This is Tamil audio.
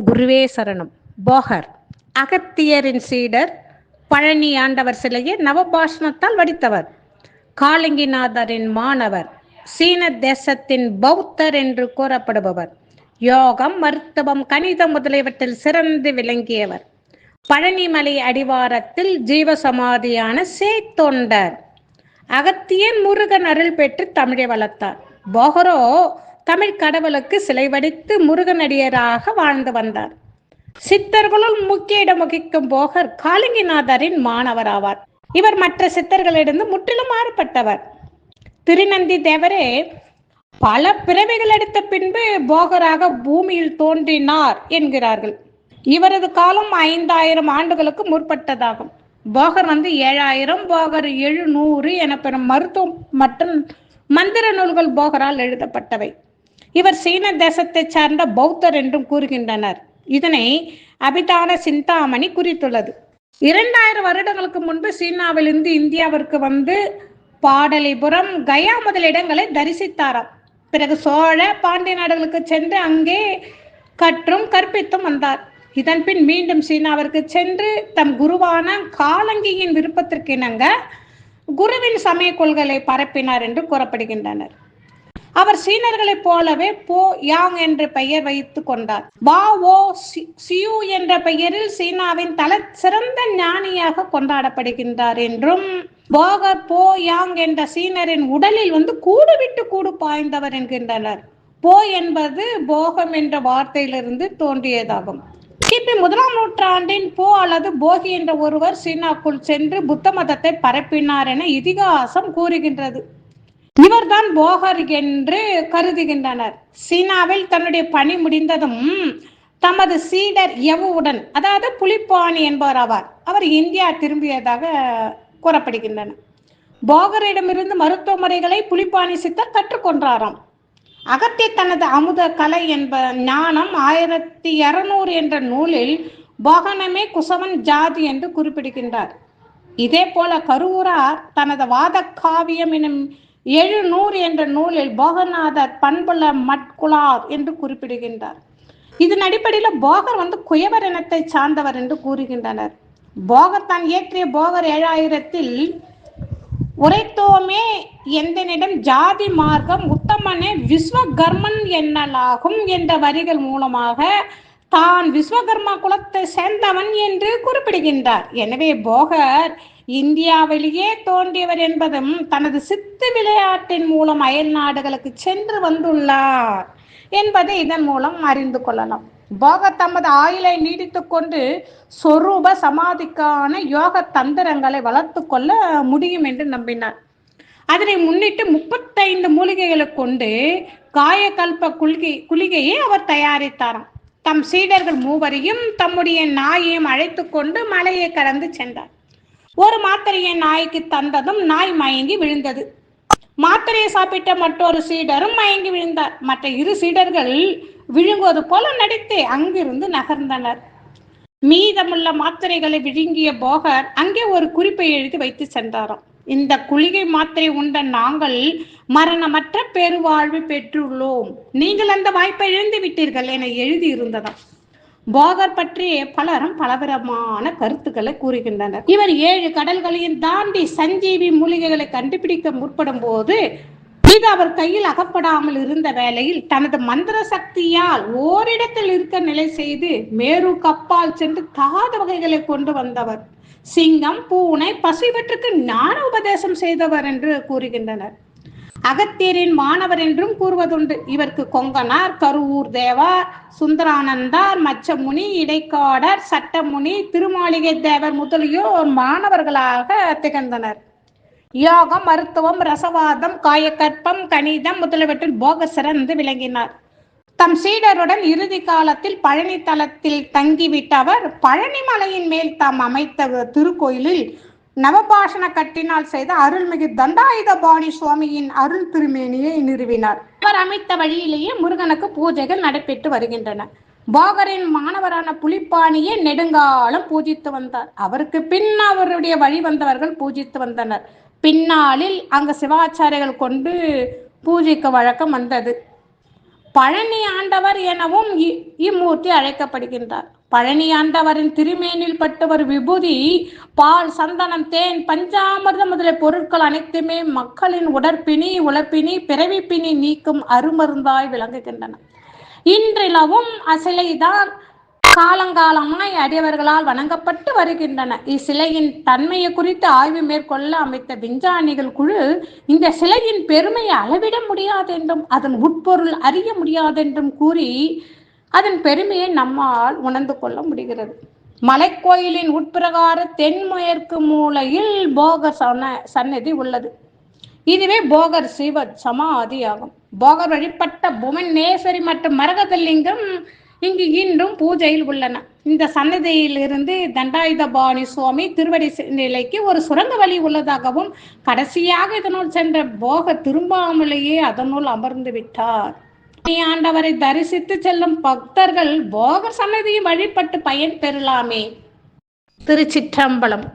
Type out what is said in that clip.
குருவே சரணம். போகர் அகத்தியரின் சீடர். பழனி ஆண்டவர் சிலையை நவபாஷணத்தால் வடித்தவர். காளிங்கிநாதரின் மாணவர். சீன தேசத்தின் பௌத்தர் என்று கூறப்படுபவர். யோகம், மருத்துவம், கணிதம் முதலியவற்றில் சிறந்து விளங்கியவர். பழனிமலை அடிவாரத்தில் ஜீவசமாதியான சேத்தொண்டர். அகத்தியன் முருகன் அருள் பெற்று தமிழை வளர்த்தார். போகரோ தமிழ் கடவுளுக்கு சிலை வடித்து முருகனடியராக வாழ்ந்து வந்தார். சித்தர்களுள் முக்கிய இடம் வகிக்கும் போகர் காளிங்கிநாதரின் மாணவர் ஆவார். இவர் மற்ற சித்தர்களிடம் முற்றிலும் மாறுபட்டவர். திருநந்தி தேவரே பல பிறவிகள் எடுத்த பின்பு போகராக பூமியில் தோன்றினார் என்கிறார்கள். இவரது காலம் 5000 ஆண்டுகளுக்கு முற்பட்டதாகும். போகர் 7000, போகர் 700 எனப்பெறும் மருத்துவம் மற்றும் மந்திர நூல்கள் போகரால் எழுதப்பட்டவை. இவர் சீன தேசத்தை சார்ந்த பௌத்தர் என்றும் கூறுகின்றனர். இதனை அபிதான சிந்தாமணி குறித்துள்ளது. 2000 வருடங்களுக்கு முன்பு சீனாவிலிருந்து இந்தியாவிற்கு வந்து பாடலிபுரம், கயா முதல் இடங்களை தரிசித்தாராம். பிறகு சோழ, பாண்டிய நாடுகளுக்கு சென்று அங்கே கற்றும் கற்பித்தும் வந்தார். இதன் பின் மீண்டும் சீனாவிற்கு சென்று தம் குருவான காலங்கியின் விருப்பத்திற்கு இணங்க குருவின் சமய கொள்கைகளை பரப்பினார் என்று கூறப்படுகின்றனர். அவர் சீனர்களைப் போலவே போ யாங் என்ற பெயர் வைத்து கொண்டார். வா ஓ சியூ என்ற பெயரில் சீனாவின் தல சிறந்த ஞானியாக கொண்டாடப்படுகின்றார் என்றும், போகர் போ யாங் என்ற சீனரின் உடலில் கூடு விட்டு கூடு பாய்ந்தவர் என்கின்றனர். போ என்பது போகம் என்ற வார்த்தையிலிருந்து தோன்றியதாகும். கிபி 1ஆம் நூற்றாண்டின் போ அல்லது போகி என்ற ஒருவர் சீனாக்குள் சென்று புத்த மதத்தை பரப்பினார் என இதிகாசம் கூறுகின்றது. இவர்தான் போகர் என்று கருதுகின்றனர். சீனாவில் தன்னுடைய பணி முடிந்ததும் தமது சீடர் யவுவுடன், அதாவது புலிப்பாணி என்பவர் ஆவார், அவர் இந்தியா திரும்பியதாக கூறப்படுகின்றன. போகரிடமிருந்து மருத்துவ முறைகளை புலிப்பாணி சித்தர் கற்றுக்கொண்டாராம். அகத்திய தனது அமுத கலை என்ப ஞானம் 1200 என்ற நூலில் போகனமே குசவன் ஜாதி என்று குறிப்பிடுகின்றார். இதே போல கருவூரார் தனது வாத காவியம் எனும் 700 என்ற நூலில் போகநாதர் பண்புல மட்குலார் என்று குறிப்பிடுகின்றார். இதன் அடிப்படையில் போகர் குயவர் இனத்தை சார்ந்தவர் என்று கூறுகின்றனர். போகர் தான் இயற்றிய போகர் 7000ல் உரைத்தோமே எந்தனிடம் ஜாதி மார்க்கம் உத்தமனே விஸ்வகர்மன் என்னலாகும் என்ற வரிகள் மூலமாக தான் விஸ்வகர்மா குலத்தை சேர்ந்தவன் என்று குறிப்பிடுகின்றார். எனவே போகர் இந்தியாவிலேயே தோன்றியவர் என்பதும் தனது சித்து விளையாட்டின் மூலம் அயல் நாடுகளுக்கு சென்று வந்துள்ளார் என்பதை இதன் மூலம் அறிந்து கொள்ளலாம். போகர் தமது ஆயுளை நீடித்துக் கொண்டு சொரூப சமாதிக்கான யோக தந்திரங்களை வளர்த்து கொள்ள முடியும் என்று நம்பினார். அதனை முன்னிட்டு 35 மூலிகைகளை கொண்டு காயகல்ப குளிகையை அவர் தயாரித்தாராம். தம் சீடர்கள் 3வரையும் தம்முடைய நாயையும் அழைத்து கொண்டு மலையை கடந்து சென்றார். ஒரு மாத்திரையை நாய்க்கு தந்ததும் நாய் மயங்கி விழுந்தது. மாத்திரையை சாப்பிட்ட மற்றொரு சீடரும் மயங்கி விழுந்தார். மற்ற 2 சீடர்கள் விழுங்குவது போல நடித்து அங்கிருந்து நகர்ந்தனர். மீதமுள்ள மாத்திரைகளை விழுங்கிய போகர் அங்கே ஒரு குறிப்பை எழுதி வைத்து சென்றாராம். இந்த குளிகை மாத்திரை உண்ட நாங்கள் மரணமற்ற பெருவாழ்வு பெற்றுள்ளோம், நீங்கள் அந்த வாய்ப்பை இழந்து விட்டீர்கள் என எழுதி இருந்ததாம். போகர் பற்றி பலரும் பலவிதமான கருத்துக்களை கூறுகின்றனர். இவர் 7 கடல்களையும் தாண்டி சஞ்சீவி மூலிகைகளை கண்டுபிடிக்க முற்படும் போது இது அவர் கையில் அகப்படாமல் இருந்த வேளையில் தனது மந்திர சக்தியால் ஓரிடத்தில் இருக்க நிலை செய்து மேரு கப்பால் சென்று தாது வகைகளை கொண்டு வந்தவர். சிங்கம், பூனை, பசு இவற்றுக்கு ஞான உபதேசம் செய்தவர் என்று கூறுகின்றனர். அகத்தியரின் மாணவர் என்றும் கூறுவதுண்டு. இவருக்கு கொங்கனார், கருவூர் தேவர், சுந்தரானந்தார், மச்சமுனி, இடைக்காடர், சட்டமுனி, திருமாளிகை தேவர் முதலியோர் மாணவர்களாக திகழ்ந்தனர். யோகம், மருத்துவம், ரசவாதம், காயக்கற்பம், கணிதம் முதலியவற்றில் போகர் சிறந்து விளங்கினார். தம் சீடருடன் இறுதி காலத்தில் பழனி தலத்தில் தங்கிவிட்ட அவர் பழனி மலையின் மேல் தாம் அமைத்த திருக்கோயிலில் நவபாஷண கட்டினால் செய்த அருள்மிகு தண்டாயுதபாணி சுவாமியின் அருள் திருமேனியை நிறுவினார். அவர் அமைத்த வழியிலேயே முருகனுக்கு பூஜைகள் நடைபெற்று வருகின்றன. போகரின் மாணவரான புலிப்பாணியை நெடுங்காலம் பூஜித்து வந்தார். அவருக்கு பின் அவருடைய வழி வந்தவர்கள் பூஜித்து வந்தனர். பின்னாளில் அங்கு சிவாச்சாரியர்கள் கொண்டு பூஜைக்கு வழக்கம் வந்தது. பழனி ஆண்டவர் எனவும் இம்மூர்த்தி அழைக்கப்படுகின்றார். பழனி ஆண்டவரின் திருமேனில் பட்டவர் விபூதி, பால், சந்தனம், தேன், பஞ்சாமிர்தம் முதலிய பொருட்கள் அனைத்துமே மக்களின் உடற்பிணி, உழப்பினி, பிறவிப்பினி நீக்கும் அருமருந்தாய் விளங்குகின்றன. இன்றிலவும் அசிலைதான் காலங்காலமாய் அடியவர்களால் வணங்கப்பட்டு வருகின்றன. இச்சிலையின் தன்மையை குறித்து ஆய்வு மேற்கொள்ள அமைத்த விஞ்ஞானிகள் குழு இந்த சிலையின் பெருமையை அளவிட முடியாதென்றும் அதன் உட்பொருள் அறிய முடியாதென்றும் கூறி அதன் பெருமையை நம்மால் உணர்ந்து கொள்ள முடிகிறது. மலைக்கோயிலின் உட்பிரகார தென்மேற்கு மூலையில் போகர் சன்னதி உள்ளது. இதுவே போகர் சிவ சமாதி ஆகும். போகர் வழிபட்ட புவனேஸ்வரி மற்றும் மரகதலிங்கம் இங்கு இன்றும் பூஜையில் உள்ளன. இந்த சன்னதியில் இருந்து தண்டாயுதபாணி சுவாமி திருவடி நிலைக்கு ஒரு சுரங்க வழி உள்ளதாகவும், கடைசியாக இதனுள் சென்ற போகர் திரும்பாமலேயே அதனுள் அமர்ந்து விட்டார். ஆண்டவரை தரிசித்து செல்லும் பக்தர்கள் போகர் சன்னதியை வழிபட்டு பயன் பெறலாமே. திருச்சிற்றம்பலம்.